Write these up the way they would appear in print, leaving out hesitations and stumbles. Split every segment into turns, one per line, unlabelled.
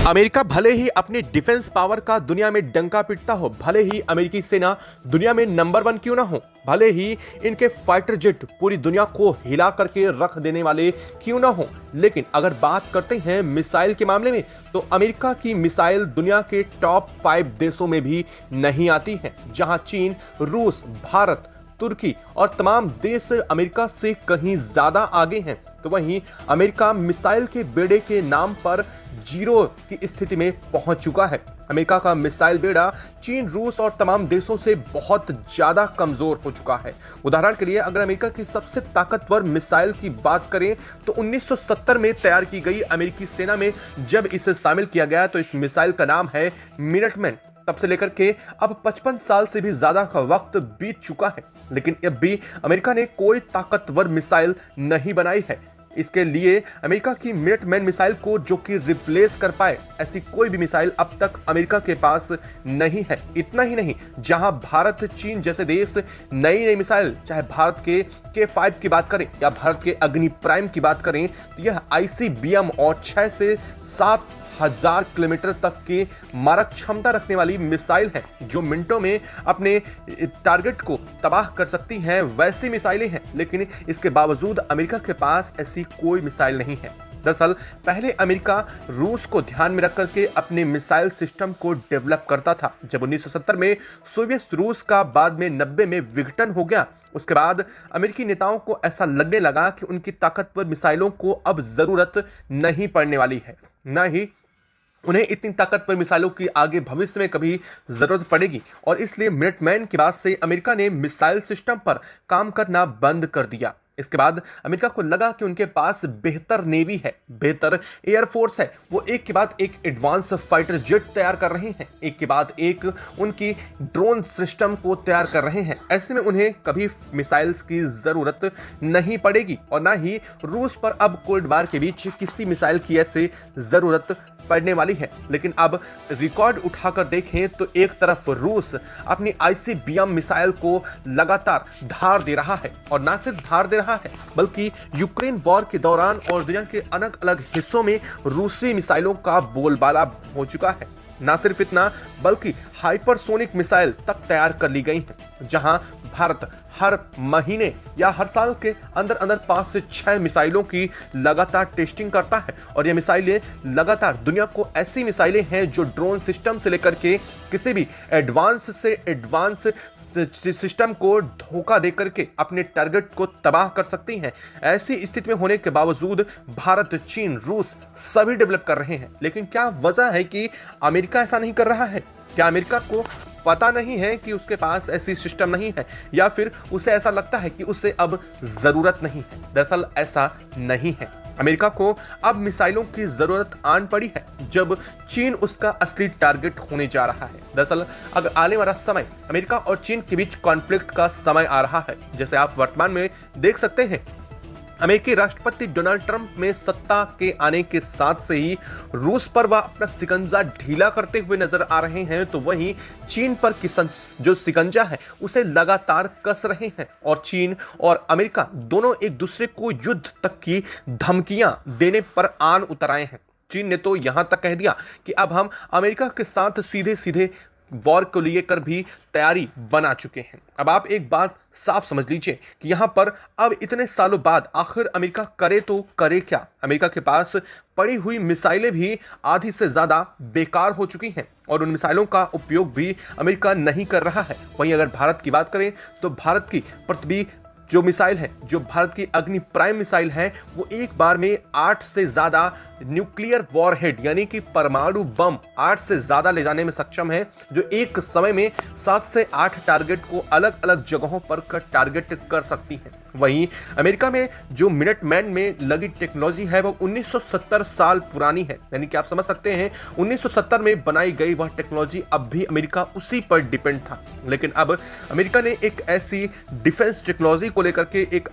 America भले ही अपनी defence power का दुनिया में डंका पीटता हो, भले ही अमेरिकी सेना दुनिया में नंबर 1 क्यों ना हो, भले ही इनके फाइटर जेट पूरी दुनिया को हिला करके रख देने वाले क्यों ना हो, लेकिन अगर बात करते हैं मिसाइल के मामले में तो अमेरिका की मिसाइल दुनिया के टॉप 5 देशों में भी नहीं आती है। जहां चीन, रूस, भारत, तुर्की और तमाम देश अमेरिका से कहीं ज्यादा आगे हैं, तो वहीं अमेरिका मिसाइल के बेड़े के नाम पर जीरो की स्थिति में पहुंच चुका है। अमेरिका का मिसाइल बेड़ा चीन, रूस और तमाम देशों से बहुत ज्यादा कमजोर हो चुका है। उदाहरण के लिए अगर अमेरिका की सबसे ताकतवर मिसाइल की बात करें तो 1970 में तैयार की गई अमेरिकी सेना में जब इसे शामिल किया गया तो इस मिसाइल का नाम है मिनटमैन। तब से लेकर के अब 55 साल से भी ज्यादा का वक्त बीत चुका है, लेकिन अब भी अमेरिका ने कोई ताकतवर मिसाइल नहीं बनाई है। इसके लिए अमेरिका की मिनटमैन मिसाइल को जो कि रिप्लेस कर पाए, ऐसी कोई भी मिसाइल अब तक अमेरिका के पास नहीं है। इतना ही नहीं, जहां भारत, चीन जैसे देश नई नई मिसाइल, चाहे भारत के K5 की बात करें या भारत के अग्नि प्राइम की बात करें, तो यह ICBM और 6 से 7 हजार किलोमीटर तक की मारक क्षमता रखने वाली मिसाइल है, जो मिनटों में अपने टारगेट को तबाह कर सकती हैं। वैसी मिसाइलें हैं, लेकिन इसके बावजूद अमेरिका के पास ऐसी कोई मिसाइल नहीं है। दरअसल पहले अमेरिका रूस को ध्यान में रख करके अपने मिसाइल सिस्टम को डेवलप करता था। जब 1970 में सोवियत रूस का बाद में 90 में विघटन हो गया, उसके बाद अमेरिकी नेताओं को ऐसा लगने लगा कि उनकी ताकतवर मिसाइलों को अब जरूरत नहीं पड़ने वाली है, न ही उन्हें इतनी ताकतवर मिसाइलों की आगे भविष्य में कभी जरूरत पड़ेगी, और इसलिए मिनटमैन के बाद से अमेरिका ने मिसाइल सिस्टम पर काम करना बंद कर दिया। इसके बाद अमेरिका को लगा कि उनके पास बेहतर नेवी है, बेहतर एयरफोर्स है। वो एक के बाद एक एडवांस फाइटर जेट तैयार कर रहे हैं, एक के बाद एक उनकी ड्रोन सिस्टम को तैयार कर रहे हैं। ऐसे में उन्हें कभी मिसाइल्स की जरूरत नहीं पड़ेगी, और ना ही रूस पर अब कोल्ड वार के बीच किसी मिसाइल की ऐसे जरूरत पड़ने वाली है। लेकिन अब रिकॉर्ड उठाकर देखें तो एक तरफ रूस अपनी ICBM मिसाइल को लगातार धार दे रहा है, और ना सिर्फ धार दे रहा है बल्कि यूक्रेन वॉर के दौरान और दुनिया के अलग अलग हिस्सों में रूसी मिसाइलों का बोलबाला हो चुका है। ना सिर्फ इतना बल्कि हाइपरसोनिक मिसाइल तक तैयार कर ली गई हैं, जहां भारत हर महीने या हर साल के अंदर अंदर 5 से 6 मिसाइलों की लगातार टेस्टिंग करता है। और ये मिसाइलें लगातार दुनिया को ऐसी मिसाइलें हैं जो ड्रोन सिस्टम से लेकर के किसी भी एडवांस से एडवांस सिस्टम को धोखा देकर के अपने टारगेट को तबाह कर सकती हैं। ऐसी स्थिति में होने के बावजूद भारत, चीन, रूस सभी डेवलप कर रहे हैं। लेकिन क्या वजह है कि अमेरिका ऐसा नहीं कर रहा है? क्या अमेरिका को पता नहीं है कि उसके पास ऐसी सिस्टम नहीं है, या फिर उसे ऐसा लगता है कि उसे अब जरूरत नहीं है? दरअसल ऐसा नहीं है। अमेरिका को अब मिसाइलों की जरूरत आन पड़ी है, जब चीन उसका असली टारगेट होने जा रहा है। दरअसल अगर आने वाला समय अमेरिका और चीन के बीच कॉन्फ्लिक्ट का समय आ रहा है, जैसे आप वर्तमान में देख सकते हैं। अमेरिकी राष्ट्रपति डोनाल्ड ट्रंप में सत्ता के आने के साथ से ही रूस पर वह अपना शिकंजा ढीला करते हुए नजर आ रहे हैं, तो वहीं चीन पर जो शिकंजा है उसे लगातार कस रहे हैं। और चीन और अमेरिका दोनों एक दूसरे को युद्ध तक की धमकियां देने पर आन उतर आए हैं। चीन ने तो यहां तक कह दिया कि अब हम अमेरिका के साथ सीधे सीधे वॉर को लेकर भी तैयारी बना चुके हैं। अब आप एक बात साफ समझ लीजिए कि यहां पर अब इतने सालों बाद आखिर अमेरिका करे तो करे क्या? अमेरिका के पास पड़ी हुई मिसाइलें भी आधी से ज्यादा बेकार हो चुकी हैं, और उन मिसाइलों का उपयोग भी अमेरिका नहीं कर रहा है। वहीं अगर भारत की बात करें तो भारत की पृथ्वी जो मिसाइल है, जो भारत की अग्नि प्राइम मिसाइल है, वो एक बार में 8 से ज्यादा न्यूक्लियर वॉरहेड यानी कि परमाणु बम 8 से ज्यादा ले जाने में सक्षम है, जो एक समय में 7 से 8 टारगेट को अलग अलग जगहों पर टारगेट कर सकती है। वहीं अमेरिका में जो मिनटमैन में लगी टेक्नोलॉजी है वो 1970 साल पुरानी है, यानी कि आप समझ सकते हैं 1970 में बनाई गई वह टेक्नोलॉजी अब भी अमेरिका उसी पर डिपेंड था। लेकिन अब अमेरिका ने एक ऐसी डिफेंस टेक्नोलॉजी को लेकर के एक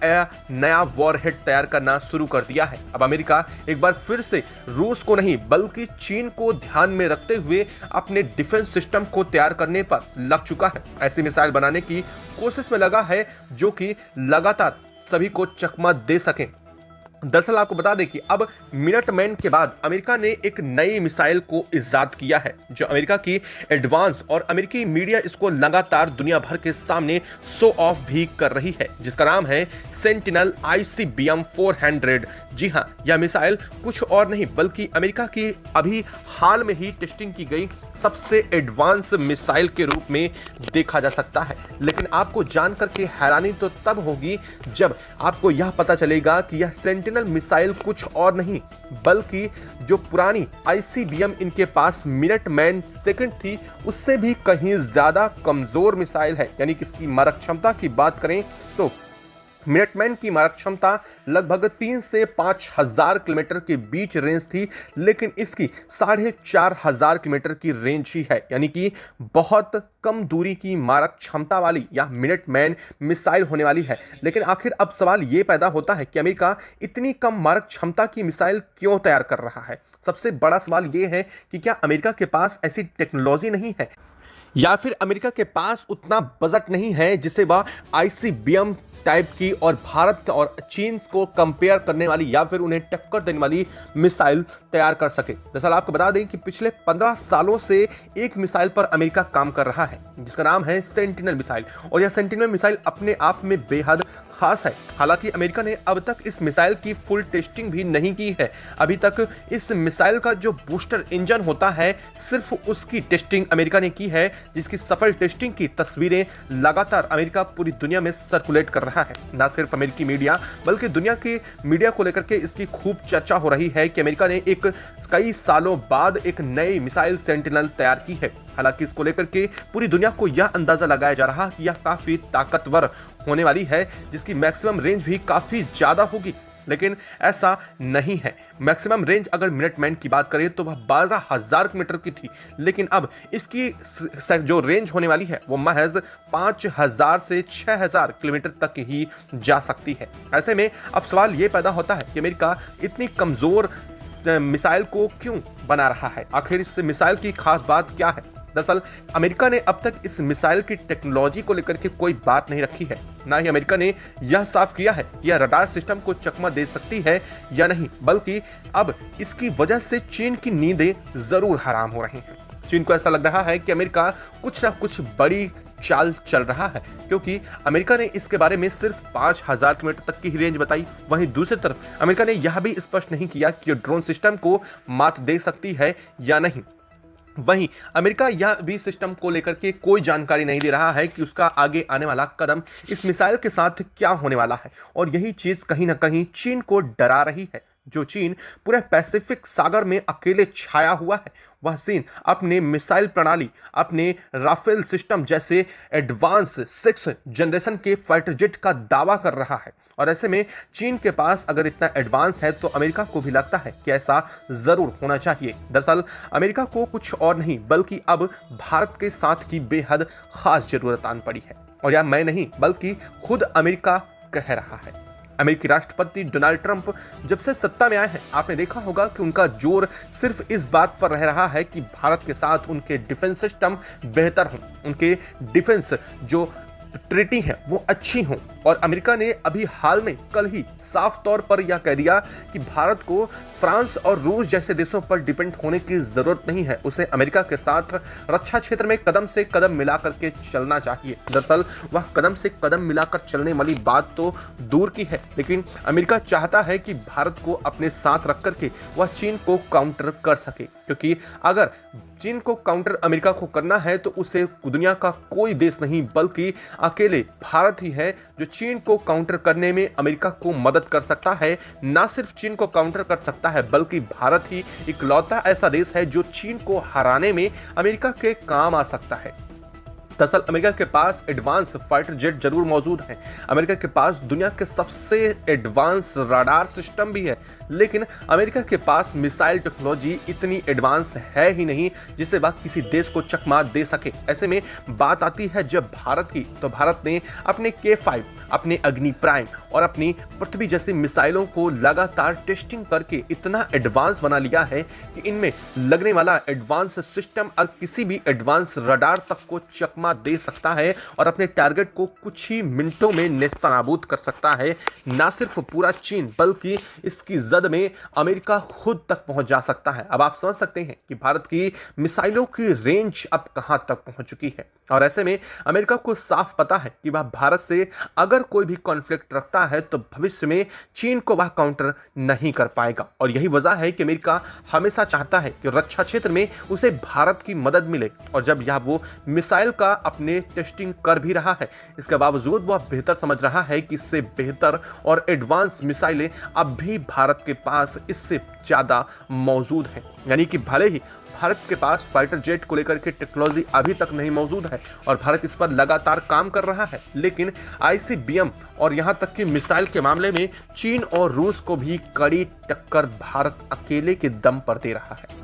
नया वॉरहेड तैयार करना शुरू कर दिया है। अब अमेरिका एक बार फिर से रूस को नहीं बल्कि चीन को ध्यान में रखते हुए अपने डिफेंस सिस्टम को तैयार करने पर लग चुका है। ऐसी मिसाइल बनाने की कोशिश में लगा है जो कि लगातार सभी को चकमा दे सकें। दरअसल आपको बता दें कि अब मिनटमैन के बाद अमेरिका ने एक नई मिसाइल को इजाद किया है जो अमेरिका की एडवांस और अमेरिकी मीडिया इसको लगातार दुनिया भर के सामने शो ऑफ भी कर रही है, जिसका नाम है सेंटिनल ICBM 400। जी हां, यह मिसाइल कुछ और नहीं बल्कि अमेरिका की अभी हाल में ही टेस्टिंग की गई सबसे एडवांस मिसाइल के रूप में देखा जा सकता है। लेकिन आपको जानकर के हैरानी तो तब होगी जब आपको यह पता चलेगा कि यह सेंटिनल मिसाइल कुछ और नहीं बल्कि जो पुरानी ICBM इनके पास मिनटमैन सेकंड थी उससे भी कहीं ज्यादा कमजोर मिसाइल है। यानी कि इसकी मारक क्षमता की बात करें तो मिनटमैन की मारक क्षमता लगभग 3 से 5,000 किलोमीटर के बीच रेंज थी, लेकिन इसकी 4,500 किलोमीटर की रेंज ही है। यानी कि बहुत कम दूरी की मारक क्षमता वाली यह मिनटमैन मिसाइल होने वाली है। लेकिन आखिर अब सवाल यह पैदा होता है कि अमेरिका इतनी कम मारक क्षमता की मिसाइल क्यों तैयार कर रहा है। सबसे बड़ा सवाल यह है कि क्या अमेरिका के पास ऐसी टेक्नोलॉजी नहीं है या फिर अमेरिका के पास उतना बजट नहीं है जिसे वह ICBM टाइप की और भारत और चीन को कंपेयर करने वाली या फिर उन्हें टक्कर देने वाली मिसाइल तैयार कर सके। दरअसल आपको बता दें कि पिछले 15 सालों से एक मिसाइल पर अमेरिका काम कर रहा है जिसका नाम है सेंटिनल मिसाइल, और यह सेंटिनल मिसाइल अपने आप में बेहद खास है। हालांकि अमेरिका ने अब तक इस मिसाइल की फुल टेस्टिंग भी नहीं की है। अभी तक इस मिसाइल का जो बूस्टर इंजन होता है सिर्फ उसकी टेस्टिंग अमेरिका ने की है, जिसकी सफल टेस्टिंग की तस्वीरें लगातार अमेरिका पूरी दुनिया में सर्कुलेट कर रहा है। न सिर्फ अमेरिकी मीडिया बल्कि दुनिया के मीडिया को लेकर के इसकी खूब चर्चा हो रही है कि अमेरिका ने एक कई सालों बाद एक नई मिसाइल सेंटिनल तैयार की है। हालांकि इसको लेकर के पूरी दुनिया को यह अंदाजा लगाया जा रहा है कि यह काफी ताकतवर होने वाली है, जिसकी मैक्सिमम रेंज भी काफी ज्यादा होगी। लेकिन ऐसा नहीं है। मैक्सिमम रेंज अगर मिनटमैन की बात करें तो वह 12,000 किलोमीटर की थी, लेकिन अब इसकी जो रेंज होने वाली है वो महज 5,000 से 6,000 किलोमीटर तक ही जा सकती है। ऐसे में अब सवाल ये पैदा होता है कि अमेरिका इतनी कमजोर मिसाइल को क्यों बना रहा है। आखिर इस मिसाइल की खास बात क्या है। दरअसल अमेरिका ने अब तक इस मिसाइल की टेक्नोलॉजी को लेकर के कोई बात नहीं रखी है। ना ही अमेरिका ने यह साफ किया है कि यह रडार सिस्टम को चकमा दे सकती है या नहीं, बल्कि अब इसकी वजह से चीन की नींदें जरूर हराम हो रही हैं। चीन को ऐसा लग रहा है कि अमेरिका कुछ ना कुछ बड़ी चाल चल रहा है, क्योंकि अमेरिका ने इसके बारे में सिर्फ 5,000 किलोमीटर तक की ही रेंज बताई। वहीं दूसरी तरफ अमेरिका ने यह भी स्पष्ट नहीं किया कि ड्रोन सिस्टम को मात दे सकती है या नहीं। वहीं अमेरिका यह भी सिस्टम को लेकर के कोई जानकारी नहीं दे रहा है कि उसका आगे आने वाला कदम इस मिसाइल के साथ क्या होने वाला है, और यही चीज कहीं ना कहीं चीन को डरा रही है। जो चीन पूरे पैसिफिक सागर में अकेले छाया हुआ है, वह चीन अपने मिसाइल प्रणाली, अपने राफेल सिस्टम जैसे एडवांस 6 जनरेशन के फाइटर जेट का दावा कर रहा है। और ऐसे में चीन के पास अगर इतना एडवांस है तो अमेरिका को भी लगता है कि ऐसा जरूर होना चाहिए। दरअसल अमेरिका को कुछ और नहीं बल्कि अब भारत के साथ की बेहद खास जरूरत आन पड़ी है, और यह मैं नहीं बल्कि खुद अमेरिका कह रहा है। अमेरिकी राष्ट्रपति डोनाल्ड ट्रंप जब से सत्ता में आए हैं, आपने देखा होगा कि उनका जोर सिर्फ इस बात पर रह रहा है कि भारत के साथ उनके डिफेंस सिस्टम बेहतर हों, उनके डिफेंस जो ट्रीटी है वो अच्छी हों। और अमेरिका ने अभी हाल में कल ही साफ तौर पर यह कह दिया कि भारत को फ्रांस और रूस जैसे देशों पर डिपेंड होने की जरूरत नहीं है, उसे अमेरिका के साथ रक्षा क्षेत्र में कदम से कदम मिलाकर के चलना चाहिए। दरअसल वह कदम से कदम मिलाकर चलने वाली बात तो दूर की है, लेकिन अमेरिका चाहता है कि भारत को अपने साथ रख करके वह चीन को काउंटर कर सके, क्योंकि अगर चीन को काउंटर अमेरिका को करना है तो उसे दुनिया का कोई देश नहीं बल्कि अकेले भारत ही है जो चीन को काउंटर करने में अमेरिका को मदद कर सकता है। ना सिर्फ चीन को काउंटर कर सकता है बल्कि भारत ही इकलौता ऐसा देश है जो चीन को हराने में अमेरिका के काम आ सकता है। दरअसल अमेरिका के पास एडवांस फाइटर जेट जरूर मौजूद हैं, अमेरिका के पास दुनिया के सबसे एडवांस रडार सिस्टम भी है, लेकिन अमेरिका के पास मिसाइल टेक्नोलॉजी इतनी एडवांस है ही नहीं जिसे वह किसी देश को चकमा दे सके। ऐसे में बात आती है जब भारत की, तो भारत ने अपने K5, अपने अग्नि प्राइम और अपनी पृथ्वी जैसी मिसाइलों को लगातार टेस्टिंग करके इतना एडवांस बना लिया है कि इनमें लगने वाला एडवांस सिस्टम और किसी भी एडवांस रडार तक को चकमा चकमा दे सकता है और अपने टारगेट को कुछ ही मिनटों में नेस्तनाबूद कर सकता है। ना सिर्फ पूरा चीन बल्कि इसकी जद में अमेरिका खुद तक पहुंच जा सकता है। अब आप समझ सकते हैं कि भारत की मिसाइलों की रेंज अब कहां तक पहुंच चुकी है और ऐसे में अमेरिका को साफ पता है कि वह भारत से अगर कोई भी कॉन्फ्लिक्ट रखता है तो भविष्य में चीन को वह काउंटर नहीं कर पाएगा। और यही वजह है कि अमेरिका हमेशा चाहता है कि रक्षा क्षेत्र में उसे भारत की मदद मिले और जब यह वो मिसाइल का अपने टेस्टिंग कर भी रहा है, इसके बावजूद वह बेहतर समझ रहा है कि इससे बेहतर और एडवांस मिसाइलें अब भी भारत के पास इससे ज्यादा मौजूद हैं। यानी कि भले ही भारत के पास फाइटर जेट को लेकर के टेक्नोलॉजी अभी तक नहीं मौजूद है और भारत इस पर लगातार काम कर रहा है, लेकिन आईसीबीएम और यहां तक कि मिसाइल के मामले में चीन और रूस को भी कड़ी टक्कर भारत अकेले के दम पर दे रहा है।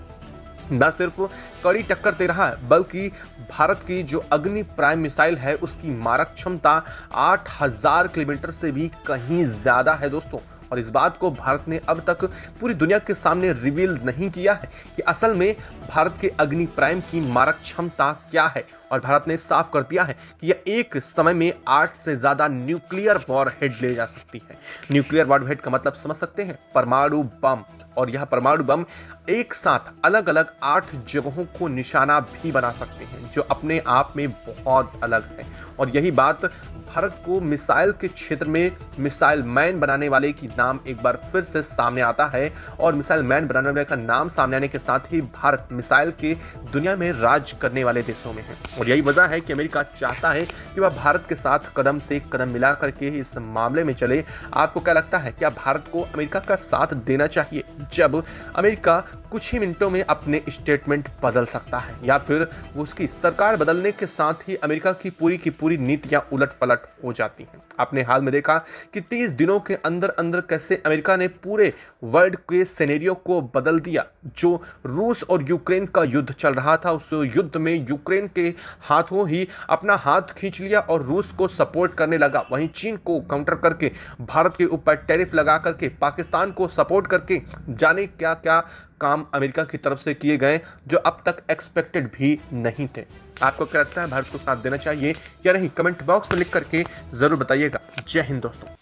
न सिर्फ कड़ी टक्कर दे रहा है बल्कि भारत की जो अग्नि प्राइम मिसाइल है उसकी मारक क्षमता 8000 किलोमीटर से भी कहीं ज्यादा है दोस्तों। और इस बात को भारत ने अब तक पूरी दुनिया के सामने रिवील नहीं किया है कि असल में भारत के अग्नि प्राइम की मारक क्षमता क्या है। और भारत ने साफ कर दिया है कि यह एक समय में 8 से ज्यादा न्यूक्लियर वॉरहेड ले जा सकती है। न्यूक्लियर वॉरहेड का मतलब समझ सकते हैं, परमाणु बम। और यह परमाणु बम एक साथ अलग अलग 8 जगहों को निशाना भी बना सकते हैं, जो अपने आप में बहुत अलग है। और यही बात भारत को मिसाइल के क्षेत्र में मिसाइल मैन बनाने वाले की नाम एक बार फिर से सामने आता है। और मिसाइल मैन बनाने वाले का नाम सामने आने के साथ ही भारत मिसाइल के दुनिया में राज करने वाले देशों में है। और यही वजह है कि अमेरिका चाहता है कि वह भारत के साथ कदम से कदम मिला करके इस मामले में चले। आपको क्या लगता है, क्या भारत को अमेरिका का साथ देना चाहिए जब अमेरिका कुछ ही मिनटों में अपने स्टेटमेंट बदल सकता है, या फिर उसकी सरकार बदलने के साथ ही अमेरिका की पूरी नीतियां उलट पलट हो जाती हैं? आपने हाल में देखा कि 30 दिनों के अंदर अंदर कैसे अमेरिका ने पूरे वर्ल्ड के सिनेरियो को बदल दिया। जो रूस और यूक्रेन का युद्ध चल रहा था, उस युद्ध में यूक्रेन के हाथों ही अपना हाथ खींच लिया और रूस को सपोर्ट करने लगा। वहीं चीन को काउंटर करके भारत के ऊपर टैरिफ लगा करके पाकिस्तान को सपोर्ट करके जाने क्या क्या काम अमेरिका की तरफ से किए गए जो अब तक एक्सपेक्टेड भी नहीं थे। आपको क्या लगता है, भारत को साथ देना चाहिए या नहीं? कमेंट बॉक्स में लिख करके जरूर बताइएगा। जय हिंद दोस्तों।